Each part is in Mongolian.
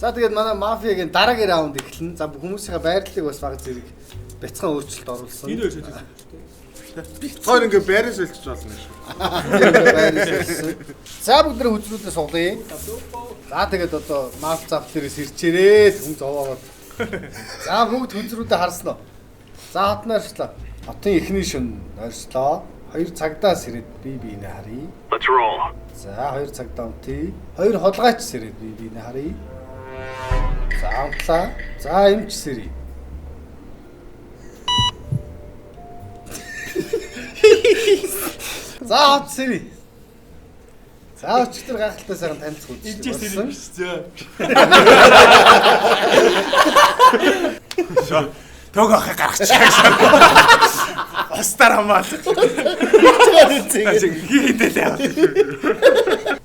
За тэгээд манай мафиагийн дараагийн раунд эхэлнэ. За хүмүүсийн байрлалыг бас баг зэрэг бяцхан өөрчлөлт оруулсан. Энэ хоёр хэлсэн. Хоёр ингээ байраа сэлчж болно шүү. За бүгд нэр хүзрүүдээ суглая. За тэгээд одоо маф зав дээрээс ирчээрээ хүн зовоогоод. За бүгд хүзрүүдээ харсан уу? За хотноо орчлоо. Хотын эхний шөнө орчлоо. 2 цагдаас ирээд бие биенээ харъя. Let's roll. За 2 цагдаа унтъя. 2 холгаач сэрээд бие биенээ харъя. За унтлаа. За эмч сэрий. За хот сэрий. За өчтөр гахалтай сайхан танилцах үү. Энд сэрий Шоо. Тог ахыг гаргачих. Остар хамаалах. Хийдэл яа.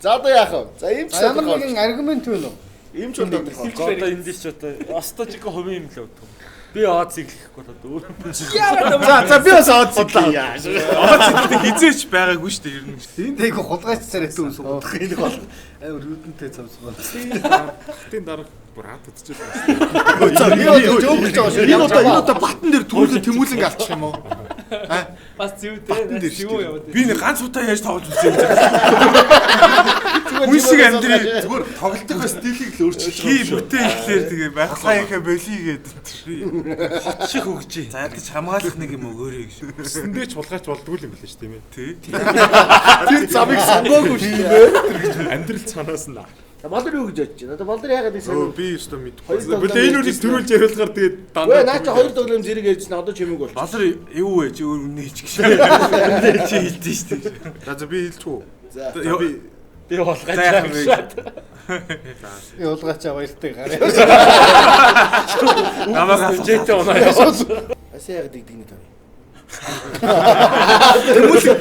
За одоо яах вэ? За эмч ямар нэгэн аргумент вэ нөө? Эмч одоо одоо энэ дэш одоо остожико хувийн юм л өгдөг. Би Оз иглэхгүй одоо. За би бас Оз иглэе. Оз иглэх хизээч байгаагүй шүү дээ ер нь. Энд айгу хулгайч царайтай хүн суудах энэ бол амар рүүдэнтэй цамцгаа. Хатын дараа брат үзчихсэн. За би жоогч байгаа шүү. Энэ одоо батан дээр түрүүлэн тэмүүлэн алчих юм уу? Бас зэв дээ. Юу яваад. Би нэг ганц удаа яаж тоглож үзсэн юм. Хүн шиг амьдрий зүгээр тоглолтын стилийг л өөрчилж байгаа. Хий бүтээ ихлээр тэгээ байхлаахаа болий гэдэг. Хот шиг хөгжий. За ядаж хамгаалах нэг юм өгөөрэй гэж. Өсөндөө ч булгаач болдгүй юм билээ шүү дээ. Тий. тэр замыг сонгоогүй шүү дээ. Амьдрал цанаас нь. Балдар юу гэж бодож байна? Одоо балдар яагаад ингэ сайн. Би өстө мэдгүй. Бэлээ энэ үрийг төрүүлж яриулахаар тэгээд Өө наача хоёр тоглоом зэрэг ярьжсэн одоо чимэг бол. Балар юу вэ? Чи үнэ хийчих шиг. Үнэ чи хэлдэж шүү дээ. За би хэлчихв. За Би болгаач. Би уулгаач баяртай гараа. Намаа Жэтэй оноо яваа. Асаа яг дигдэгний тав.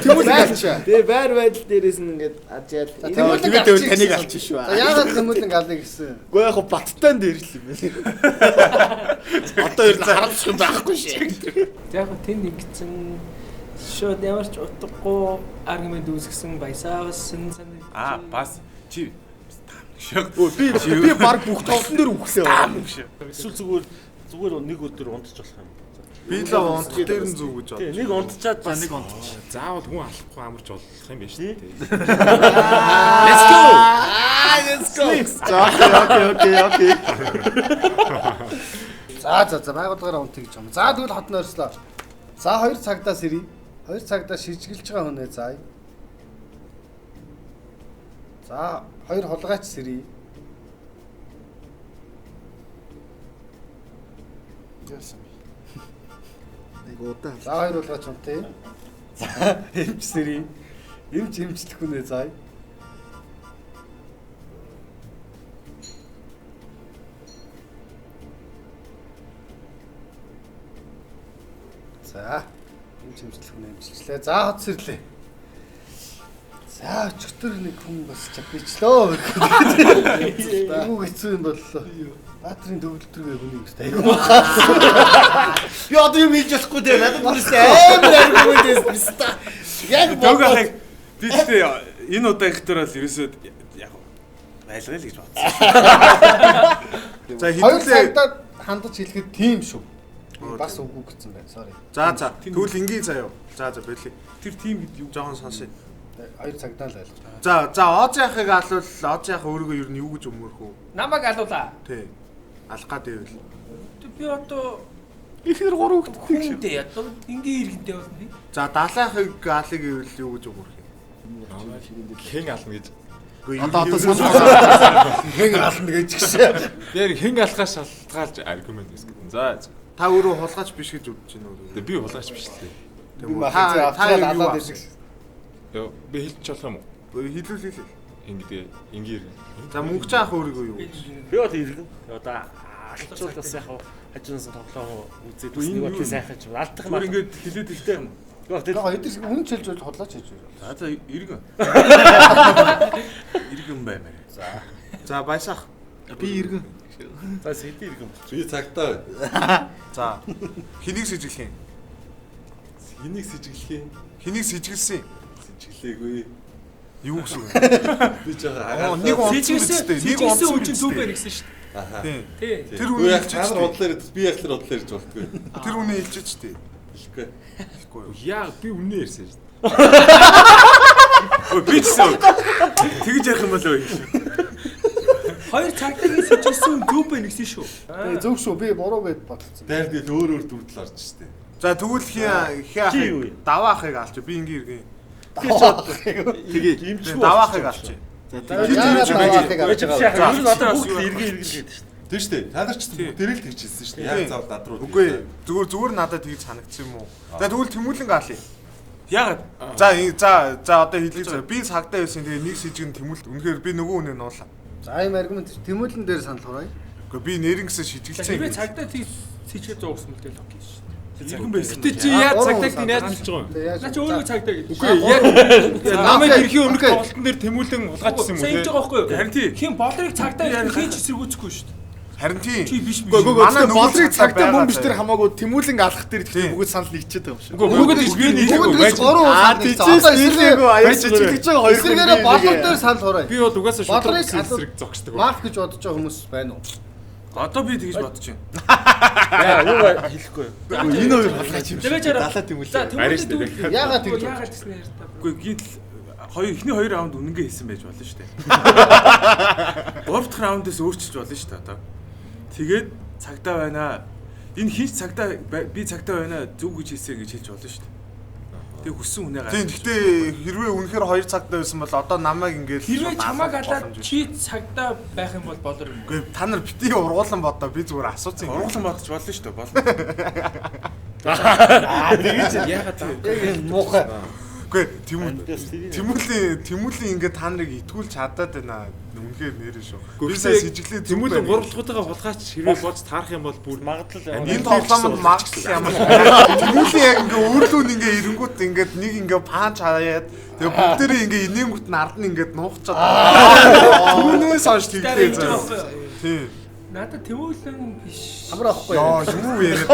Тэмүүлэн галчаа. Тэгээ байр байдал дээрээс нь ингээд ажаал. Тэмүүлэн таныг алчих шүү. За яагаад тэмүүлэн галыг гэсэн? Гэхдээ яг баттан дээр л юм байна. Одоо ер нь харамсах юм байхгүй шээ. Яг тэнд ингэсэн шууд ямар ч утгагүй аргумент үүсгэсэн баясаас санаа. бас чи Би баг бүх тоглолтын дээр үхсэн. Эсвэл зүгээр нэг өдөр унтчих болох юм. би л онц дээр нь зүг гэж Тий, нэг унтчаад бас нэг онц. заавал хүн алахгүй амарч болох юм байна шүү дээ. Let's go. Let's go. Окей. За байгууллагаараа унтъя гэж юм. За тэгвэл хотно орслоо. За 2 цагдаас ирье. 2 цагдаас шижгэлж байгаа хүнээ заая. За 2 холгаач сэрий. Яасан. Айгуудаа. За 2 холгаач унтъя. За эмч сэрий. Эмчлэх хүнээ заая. За эмчлэх хүнээ эмчлээ. За хот сэрлээ. За өчтөр нэг хүн бас чапичлоо. Юу хэцүү юм боллоо. Баатрин төвлөлтөрөө хүний юм шүү дээ. Би одоо юм хийж болохгүй дээ. Надад бүрээс амар аргумент байсан. Яг Дог ахыг би тэгтээ энэ удаа их төрөл ерөөсөө яг байлгая л гэж бодсон. За Хоёр хэдүүлээ. цагтаа хандаж хэлэхэд тийм шүү. Бас үгүй гэсэн байна. Sorry. За тэгвэл ингийн заяа. За болий. Тэр тим гэдэг юу жоохон сонсъё. 2 цагтаа л байлгаж. За Оз яхыг алвал Оз яхаа өөрийгөө ер нь юу гэж өмөрөх үү? Намайг алуулаа. Тий. Алах гэдэг байвал. Би одоо Ихнэр 3 хүүхэд хүнтэй одоо ингийн иргэнтэй болно би. За 70-ыг алыг гэвэл юу гэж өмөрөх юм? Хэн ална гэж. Одоо санаа хэн ална гэж гисэн. Тэр хэн алхаас шалтгаалж аргумент гэсэн. За Та өөрөө хулгайч биш гэж үзэж байна уу? би булаач биш л дээ. Би махаа авчраад алаад ирсэн. Йоо би хэлж болох юм уу? Хэлүүлээ. Ингэдэ ингээр. За мөнгөч авах өөрийгөө юу гэж. би одоо иргэн. Одоо алчуулаас яг хажуунаас тоглоом үзээд бас нэг удаа сайхан ч алдах юм. Өөр ингэж хэлээд ихтэй. Яг эдгээр шиг хүн чилж болж худлаач хийж байна. За иргэн. Иргэн баймаар. За баясах. Би иргэн. За сэдий иргэн. Би цагтаа. За хэнийг сэжиглэх юм? Хэнийг сэжиглэх юм? Хэнийг сэжиглсэн? Сэжиглээгүй. Юу гэсэн үг? Би жоохон Нэг онцгой. Нэг онцгой үчин төв байна гэсэн шүү дээ. Тийм. Тий. Тэр Үгүй хүний яг хэлчихэж чанар бодлоор би яг л бодлоор хэлж болтгүй. Тэр хүний хэлчихэж штий. Хэлэхгүй. Хэлэхгүй юу. Яа би үнэ ярьсан шүү дээ. Өө би ч гэсэн тэгж ярих юм болоо юм. Хоёр цагтаагийн сэжсэн зүв бэ нэгсэн шүү. Тэгээ зөв шүү. Би буруу гэд бодсон. Дээр тэгэл өөр дүрдэл орж штэ. За тэгвэл хий ахыг даваа ахыг алч. Би ингээ иргэн. Тэгээ даваа ахыг алч. Яагаад одоо бүгд эргэн гэдэг шүү дээ. Тийм штэ. Та нар ч дэрэл тэгж хэлсэн штэ. Яг зав надруу. Үгүй зүгээр надад тэгж санагдсан юм уу? За тэгвэл тэмүүлэн гаалъя. Яагаад? За одоо хэлье заа. Би цагтаа байсан. Тэгээ нэг сэжиг нь тэмүүлт. Үнэхээр би нөгөө үнэ нуулаа. За ийм аргумент тэмүүлэн дээр санал хураая. Үгүй би нэрнгээс шижилсэн. Хэрвээ цагтаа тий сэжгээ зуугсан мэт л окей шүү. Иргэн байсан. Тэ чи яаж цагтааг яаж хэлж байгаа юм? Наа чи өөрөө цагтаа гэдэг. Үгүй яг намайг ирэхийн өмнө тоглолтын дээр тэмүүлэн улгаачсан юм уу? Сайн хийж байгаа байхгүй юу? Харин тий. Хин болрыг цагтаа хийж эсэргүүцэхгүй шүү дээ. Харин тийм. Чи биш биш. Манай бодрыг цагтаа бомб биш тэр хамаагүй тэмүүлэн алах дээр тэгэхээр бүгд санал нэгчээд байгаа юм шиг. Бүгд л би Бүгд нэг л 3 Аа тийчээс нийлээгүй аяарч чиглэж байгаа хоёр хүн. Эсрэгээрээ болор дээр санал хураая. би бол угаасаа Бодрыг шудраг эсрэг зогсдог. Марк гэж бодож байгаа хүмүүс байна уу? Одоо би тэгж бодож байна. Яа, юу хэлэхгүй юу? Энэ хоёр халгаач юм шиг. Тэгээд чараа. Далаа тэмүүлээ. За Ариш тэмүүлэн дээ. дүүл. Яагаад тэгж Яагаад гэсэн ярьж та. Үгүй гítл эхний 2 раунд үнэнгээ хийсэн байж болно шүү дээ. 3 дахь раундаас өөрчилж болно шүү дээ одоо. Тэгээд цагтаа байна. Энэ хинч цагтаа би цагтаа байна зүг гэж хэлсэн гэж хэлж болно шүү дээ. Тэг хүссэн үнэ гаргаж. Тийм гэхдээ хэрвээ үнэхээр 2 цагтаа байсан бол одоо намайг ингээд Хэрвээ чамааг алаад чи цагтаа байх юм бол болор юм. Үгүй та нар битгий ургуулсан бодоо би зүгээр асуусан юм. Ургуулсан бодож болно шүү дээ. Болно. Тэгэж яагаад Яг муухай. Үгүй тэмүүлэн ингээд та нарыг итгүүлж чадаад байна. Үнэхээр нэрэн шүү. Би сая сэжиглээ Тэмүүлэн 3 дахь удаага булгаач хэрвээ бодож таарах юм бол бүр магадлал энэ тоглоомд магц юм аа. Тэмүүлэн яг ингээ өөрлөө ингээ эренгүүт ингээд нэг ингээ панч хаяад тэгээ бүгдээрээ ингээ инээнгүүт нь ард нь ингээд нуугчаад. Түүнээс хойш тэглээ заа. Тийм. Надад тэмүүлэн биш. Хамраа ахгүй. Яа юу яриад.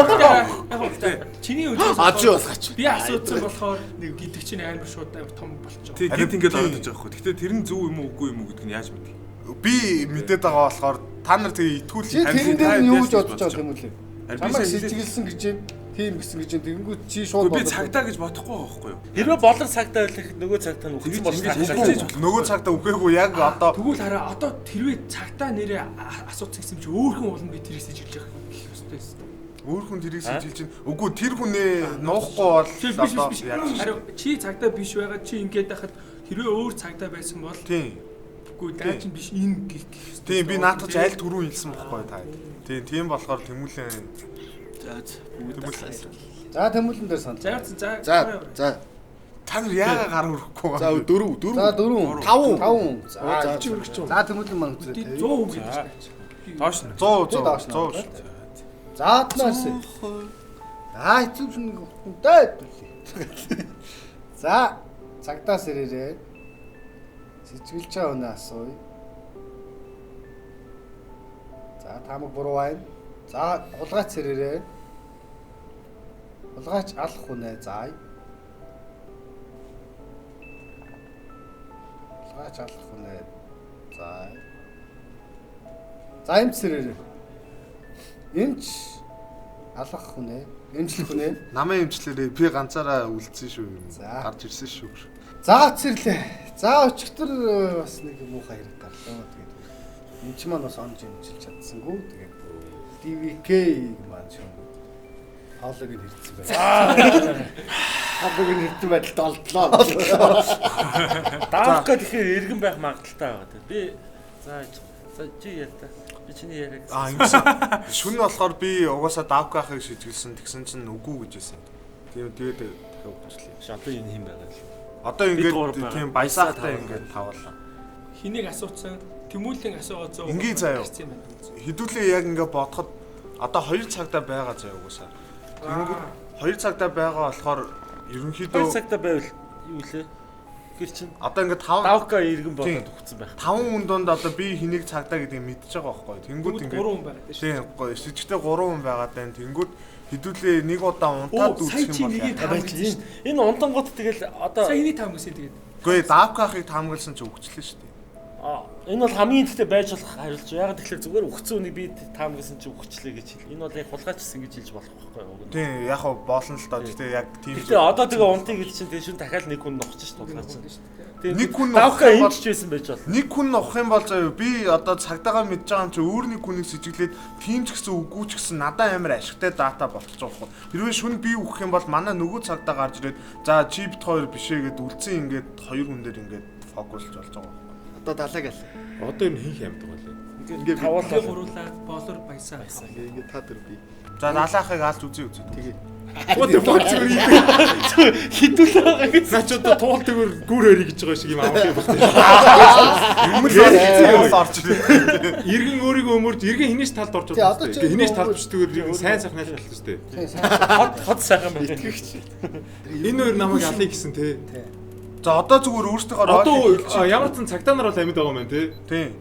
Яг чиний үдээс Чи басгаач. би асуусан болохоор нэг гэдэг чинь амар шууд том болчих. тий гид ингээд ороод иж байгаа хгүй. Гэтэ тэр нь зөв юм уу үгүй юм уу гэдг нь яаж мэдэх. Би мэдээд байгаа болохоор та нар тэгээ итгүүл Чи тэрэн дээр нь юу гэж бодож байгаа юм бэ? Би Чамайг сая сэжиглсэн гэж юм. Тийм гэсэн гэж юм. Тэгэнгүүт чи шууд би цагтаа гэж бодохгүй байгаа байхгүй юу? хэрвээ болор цагтаа байлах нөгөө цагтаа нь үхсэн бол нөгөө цагта үхээгүй яг одоо Тэгвэл хараа одоо тэрвээ цагтаа нэрээ асуусан гэсэн чи өөр хүн болно би тэрээс ижиглэж явах гэх ёстой юм. өөр хүн тэрийг сэжилж чинь үгүй тэр хүнээ нуухгүй бол одоо Биш. яаж Харин чи цагтаа биш байгаа чи ингээд байхад хэрвээ өөр цагтаа байсан бол тийм үгүй даа чинь биш энэ гэх ёстой. тийм би наадах ч аль түрүү хэлсэн бохгүй та. Тийм болохоор тэмүүлэн За тэмүүлэн дээр санал. За. та нар яагаад гар өрөхгүй За байгаа. 4 За 4 5. 5. За чи өргөч. За тэмүүлэн маань үзлээ. 100 үг гэж байна. Тоош нь. 100. За атнаас. Хэцүү ч нэг хүнтэй. За цагтаас ирээрээ. Сэжгэлж байгаа үнэ асууя. За таамаг буруу байна. За улгаач ирээрээ. Улгаач алах үнэ заая. Улгаач алах үнэ заая. За эмч ирээрээ. Эмч алах хүнээ, эмчлэх хүнээ. Намаа эмчлэрээ би ганцаараа үлдсэн шүү. За. Гарч ирсэн шүү. За цэрлээ. За өчигдөр бас нэг муухай хэрэг гарлаа. Тэгээд эмч маань бас онж эмчилж чадсангүй. Тэгээд DVK маань шүү. Хаалгыг нь хэрцсэн байна. Хаалгыг нь хэрцсэн байдалд олдлоо. даах гэх тэгэхээр эргэн байх магадaltaй байгаа. Би за чи ярьтаа. Би чиний яриаг. Ингэсэн. Шүн болохоор би угаасаа давкахыг шийдгэлсэн тэгсэн чинь үгүй гэж хэлсэн. Тэгээд дахиад өгчлээ. Одоо энэ хэм байгаа л. Одоо ингээд тийм баясаатай ингээд тавлаа. Хэнийг асуусан тэмүүлэн асуугаа 100. Ингээ заяа. Хэдүүлээ яг ингээд бодоход одоо 2 цагтаа байгаа заяа угаасаа. Тэгэнгүүт 2 цагтаа байгаа болохоор ерөнхийдөө 2 цагтаа байвал юу лээ? Гэр чин одоо ингээд 5 давка эргэн болоод өгсөн байх. 5 хүн донд одоо би хэнийг цагтаа гэдгийг мэдчихэж байгаа байхгүй. Тэнгүүд ингээд 3 хүн байгаа тийм. Тийм гоё. Сэжигтэй 3 хүн байгаад байна. Тэнгүүд хэдүүлээ нэг удаа унтаад сая үзэх чи юм бол. нэгийг таамагласан. Энэ унтангууд тэгэл одоо Сая энийг таамагласан тэгээд. Үгүй давкахыг таамагласан ч өгчлээ шүү дээ. Энэ бол хамгийн ихтэй байж болох хариулж. Яг тэгэхээр зүгээр өгцөн үнийг би таам гэсэн чи өгчлээ гэж хэл. Энэ бол яг хулгайчсан гэж хэлж болох байхгүй юу? Тийм яг хав болно л доо. Гэтэ яг тийм. Гэтэ одоо тэгээ унтыг гэж чинь тэгээ шүн дахиад нэг хүн нухаж ш тулгаач. Нэг хүн давхаа энэч байсан байж бол. Нэг хүн нухах юм бол заяа би одоо цагдаагаа мэдж байгаа юм чи өөр нэг хүнийг сэжиглээд тийм ч гэсэн үгүй ч гэсэн надад амар ашигтай дата болчих жоох. Хэрвээ шүн би өгөх юм бол манай нөгөө цагдаа гарч ирээд за чи бит хоёр бишээ гэд үлдсэн ингээд хоёр хүн дээр ингээд фокуслж болж байгаа. Одоо далайг аль. Одоо энэ хин хямд байгаа лээ. Ингээд тавуулаа гуруулаа болор баясаа. Ингээд та дөр би. За далаахыг алж үзье. Тэгээ. What the fuck зүгээр хитүүл байгаа гэж. Наач одоо туул төгөр гүр өрий гэж байгаа шиг юм аах юм байна. Өмнө орж ирээ. Иргэн өөрийгөө өмөрж иргэн хинээс талд орж байгаа. Хинээс талд бичдгээр сайн сайхан айлах шүү дээ. Хот сайхан байна. Энэ хоёр намайг алъя гэсэн те. За одоо зүгээр өөрсдийнхөө Одоо ямар ч цагдаа нар бол амьд байгаа юм байна те. Тийм.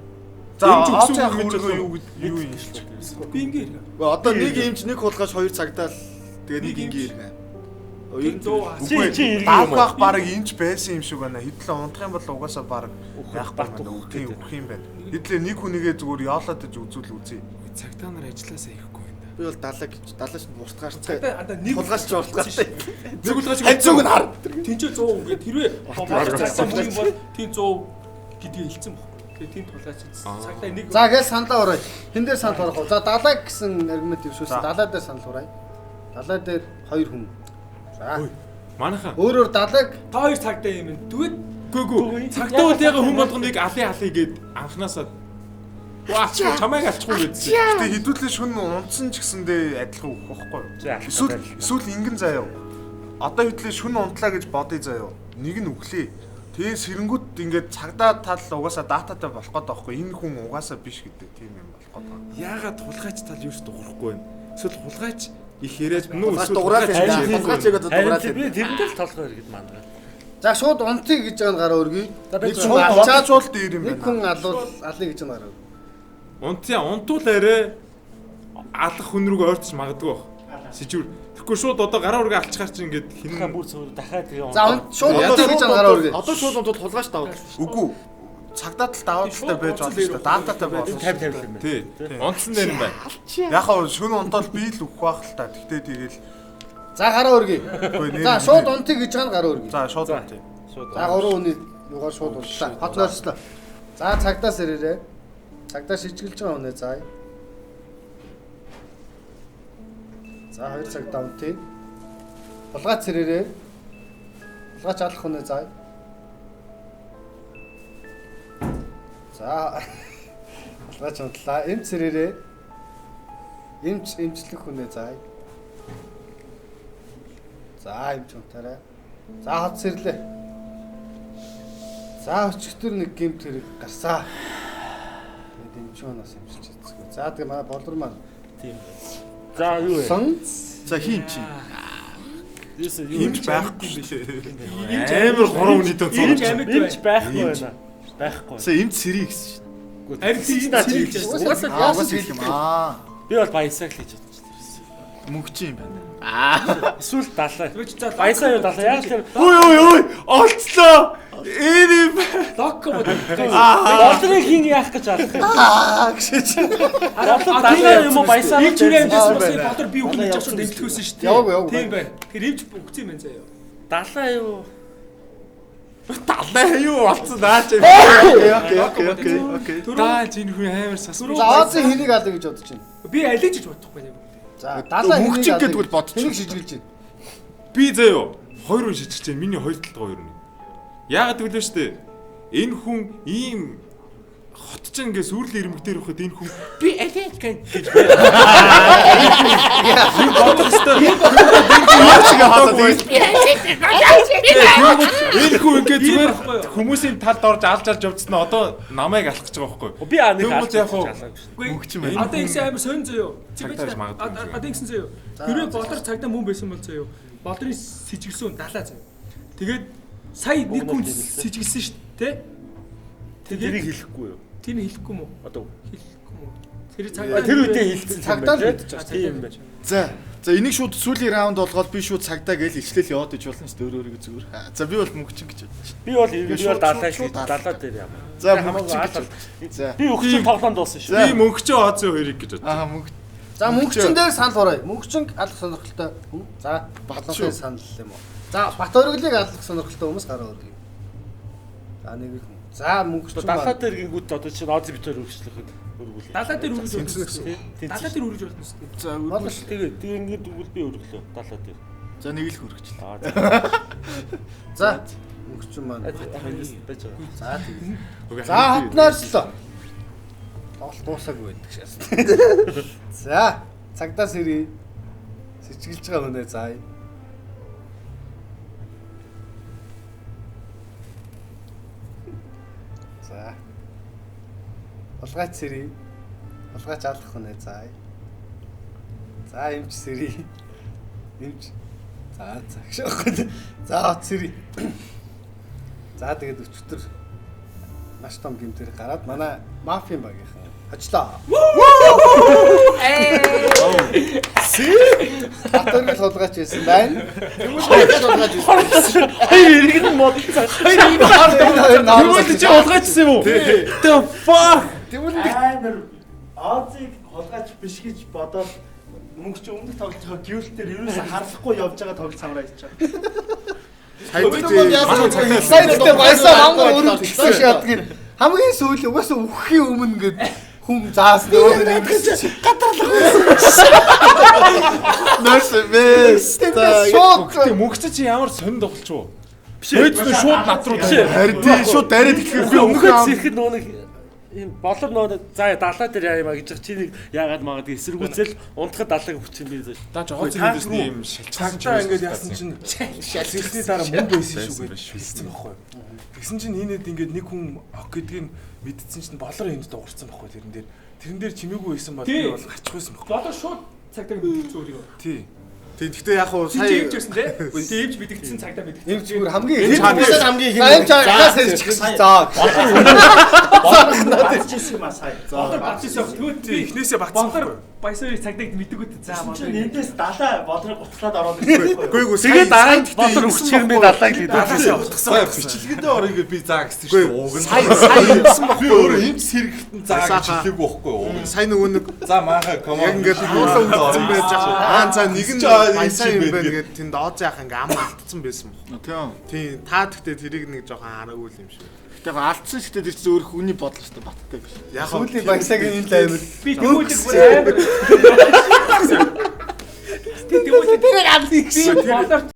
За авч яах өөрөө юу юм шилж. Би ингээд Одоо нэг юмч нэг хулгайч хоёр цагтаа л тэгээ нэг ингийн ирнэ. Ер нь Чи иргэн юм уу? Даах баг инж байсан юм шиг байна. Хэдлээ унтах юм бол угаасаа баг яахгүй байна. Тийм өгөх юм байна. Хэдлээ нэг хүнийгээ зүгээр яолоод иж үзүүл үзье. Цагдаа нар ажилласаа ирэхгүй байна. би бол далаач буртгаартай. Одоо нэг Хулгайч уртгаартай. Нэг хулгайч хацууг нь хар. Тинчээ 100 ингээд хэрвээ цагдаа мөн бол тийм 100 гэдгийг хэлсэн баг. Тэгээ тийм тулаач цагдаа нэг. За гээл саналаа ураа. Хэн дээр санал урах вэ? За далаа гэсэн аргумент дэвшүүлсэн. Далаа дээр санал ураа. Далаа дээр 2 хүн. За. Манайхаа. Өөрөөр далааг Та хоёр цагдаа юм. Тэгвэл Гүгүү. Цагдааудын хүн болгоныг алий гээд анханасаа ваач чамайг алчихгүй гэдсэн. Гэтэ хэдүүлээ шүн унтсан ч гэсэндээ адилхан өгөх байхгүй юу? Эсвэл ингэн заяа. Одоо хэдлээ шүн унтлаа гэж бодъё заяа. Нэг нь өглөө. Тэгээ сэрэнгүүт ингээд цагдаа тал угаасаа дататай болох гээд байхгүй. Энэ хүн угаасаа биш гэдэг тийм юм болох гээд. Яагаад хулгайч тал юу ч дуурахгүй байна. Эсвэл хулгайч их яриад нүү Хулгайч дуурайх юм даа. Хулгайчийг одоо дуурайх юм. Би тэрнтэй л толгой иргэд манай. за шууд унтыг гэж байгаа нь гараа өргөе. Нэг шууд унтаачвал дээр юм Нэг байна. хүн алвал алыг гэж байгаа гараа. унтуулаарэ алах хүн рүү ойртож магадгүй баг. Сэжүр. Тэгэхгүй шууд одоо гараа үргээ алчгаар чи ингээд Хин хин бүр цөөр дахиад тэгээ За шууд унтыг гэж байгаа гараа өргөе. Одоо шууд унтууд хулгайч даваад. Үгүй. Цагдаа тал даваадтай байж болно шүү дээ. Дататай байж болно. 50 50 юм байна. тий. Унтсан дээр юм байна. Яг хаа шүн унтал би л өгөх байх л та. Тэгтээ тэгэл За гараа өргөе. За шууд унтыг гэж байгаа нь гараа өргөе. за шууд унтъя. За 3 хүний югаар шууд унтлаа. Хот нойрслоо. За цагдаас ирээрээ. Цагдаа шижгэлж байгаа хүнээ заа. За 2 цагдаа унтъя. Булгаач ирээрээ. Булгаач алах хүнээ заа. За булгаач унтлаа. Эмч ирээрээ. Эмчлэх хүнээ заа. За эмч унтаарай. За хот сэрлээ. За өчигдөр нэг гэмт хэрэг гарсаа. Тэгээд эмчоноос эмчилж хэцүү. За тэгээ манай болор маань Тийм. За юу вэ? сон За хин чи. Юусе юу Хинч байхгүй лээ. Амар 3 хүний дан Ирж цогц. амьд Эмч байхгүй байна. Байхгүй. Сэ эмч сэрий гэсэн шин. Харин тийм Угаасаа угаасаа Яасан хэлэх юм аа. би бол баясаа л хийж бодсон. Мөнгөч юм байна. Эсвэл далаа. Тэгвэл за Баясаа юу далаа. Яг тэр Ой олцлоо. Энэ лок мод. болдрыг хин яах гэж алах юм. Далаа юм уу баясаа Нэг чүрээ амжсан бас байна. бодор би үгүй гэж шууд дэмжлэхүйсэн шүү дээ. Яваагүй. Тийм байна. Тэр эмч өгч юм байна заяа. Далаа юу? талаа юу олцсон наач. Окей. Даа чинь хүн амар сас. За Озын хэнийг алъя гэж бодож байна. Би алиж гэж бодохгүй яг. За далаа Мөнгөч хэнийг гэдэг бол бодчих. Хэнийг шижгэлж байна. Би заяо 2 хүн шижиж чинь миний 2 талд 2 хүн. Яагаад гэвэл штэ энэ хүн ийм хот ч ингээ сүрэл ирмэг дээр өгөхөд энэ хүн би алиг гэж энэ хүн ингээ зүгээр хүмүүсийн талд орж алж явцсан нь одоо намайг алах гэж байгаа байхгүй. Би нэг Тэгвэл яг хуу Мөнгөч юм байна. Одоо ингэсэн амар сонь заяа. Цагдаач магадгүй. Одоо ингэсэн заяа. Хэрвээ болор цагдаа мөн байсан бол заяа. Болрын сэжгэлсэн далаа заяа. Тэгээд сая нэг хүн сэжгэлсэн шүү дээ. тэрийг хэлэхгүй юу? Тэр нь хэлэхгүй мүү? Одоо Хэлэхгүй мүү? Тэр цагдаа тэр үедээ хэлсэн Цагдаа л тийм мэдчихэж тийм байж. За За энийг шууд сүүлийн раунд болгоод би шууд цагдаа гээл илчлэл яваад иж болно шүү дээ өөрөө зүгээр. За би бол мөнгөчин гэж байна. Би бол далаа дээр яам. За мөнгөчин. За би өгчин тоглоом дууссан шүү. Би мөнгөчөө Оз 2-ыг гэж бодсон. аа мөнгө. За мөнгөчин дээр санал орой. Мөнгөчин алах сонирхолтой хүн. За Батлын санал юм уу? За Бат өргөлийг алах сонирхолтой хүмүүс гараа өргөе. За нэг хүн. За мөнгөчин далаа дээр гингүүд одоо чинь Оз битээр өргөжлөхөд өргүүлээ. Далаа дээр үргэлж Тэнцэн гэсэн. Далаа дээр үргэлж болно шүү дээ. За Болно. Тэгээд ингээд өгвөл би өргөлөө далаа дээр. за нэг л хөргөж. За мөнгөчин маань. байж байгаа. За тийм. За хатнаас л. Тоглолт дуусаагүй байдаг шээс. За цагдаас ирээ. Сэжиглэж байгаа хүнээ заая. За. Улгаач сэрий. Улгаач алах хүнээ заая. За эмч сэрий. Эмч. За загшаахгүй. За хот сэрий. За тэгээд өчтөр маш том гэмтэр гараад манай мафийн багийнхан ажиллаа. Хатаныг толгойч байсан байна. Тэгвэл толгойч байсан. Хоёр иргэн модцаа. Тэгвэл чи улгайчсан юм уу? The fuck. Тэгвэл амар Озыг холгаач биш гэж бодоод мөнгө чи өмнөх тоглож байгаа гюлтээр ерөөсө харахгүй явж байгаа тоглож самраа хийж байгаа. сайдтай баясаа хамгаар өрөнд гисэн шатгийг хамгийн сүүл угаасаа үхэхийн өмнө ингээд хүн заас өөр юм гэж гадаалах байсан. Нэрс бэс. Шот Мөнгөч чи ямар сонир тоглож юу? Бид шууд над руу Харин тий шууд дараад итгэх би өмнөх Өмнөхөд зэрхэд нөгөө нэг ийм болор нөгөө за далаа дээр яа юм а гэж чи нэг яагаад магаад эсэргүүцэл унтахад далааг хүчин би зөө. Даа жоо цэвэрлээс юм шалчсан цагтаа ингээд яасан чинь шалсны дараа мөнгө байсан шүү гэж хэлсэн байхгүй. Тэгсэн чинь хийнэд ингээд нэг хүн ог гэдгийг мэдсэн чинь болор энд дуурсан байхгүй тэрэн дээр чимээгүй байсан бол би бол гарчих байсан байхгүй. Болоо шууд цагдаа мэдчихсэн өөрийгөө. Тий. Тэгтээ яг хуу Сая явчихсан тий. Тэгж мэдгдсэн цагдаа мэдгдсэн. энэ зүгээр хамгийн хамгийн Сайн чагаас хэлчихсэн. За. Батчихсан юм аа сая. Болоо батчихсан. Тэгвэл Тий эхнээсээ багцсан байхгүй. баясаа цагдаад мэддэггүй за Чи эндээс далаа бодрыг утгалаад ороод ирсэн байхгүй. Гүйгүй Тэгээд дараа нь болор өгчээр би далааг Далаасаа утгасан. бичлэгэндээ орыг би заа гэсэн чинь ууг нь сая хэлсэн би өөрөө эмч сэрэгтэн заа гэж хэлээгүй байхгүй юу. сая нөгөө нэг За мааха яг команд ингээд хуулаа үлдсэн байж байгаа. За нэг нь баясаа юм байна гэдэг тэнд Оз яах ингээ ам алдсан байсан бох. Тийм та гэхдээ тэрийг нэг жоохон хараагүй юм шиг. Тэгээ алдсан шүү дээ тэр чинь өөр хүний бодол шүү дээ баттай биш. Яг Сүүлийн баясаагийн энэ л амир. би тэгүүлэг бүр амар. Тэгүүлэг Тэр амлыг болоор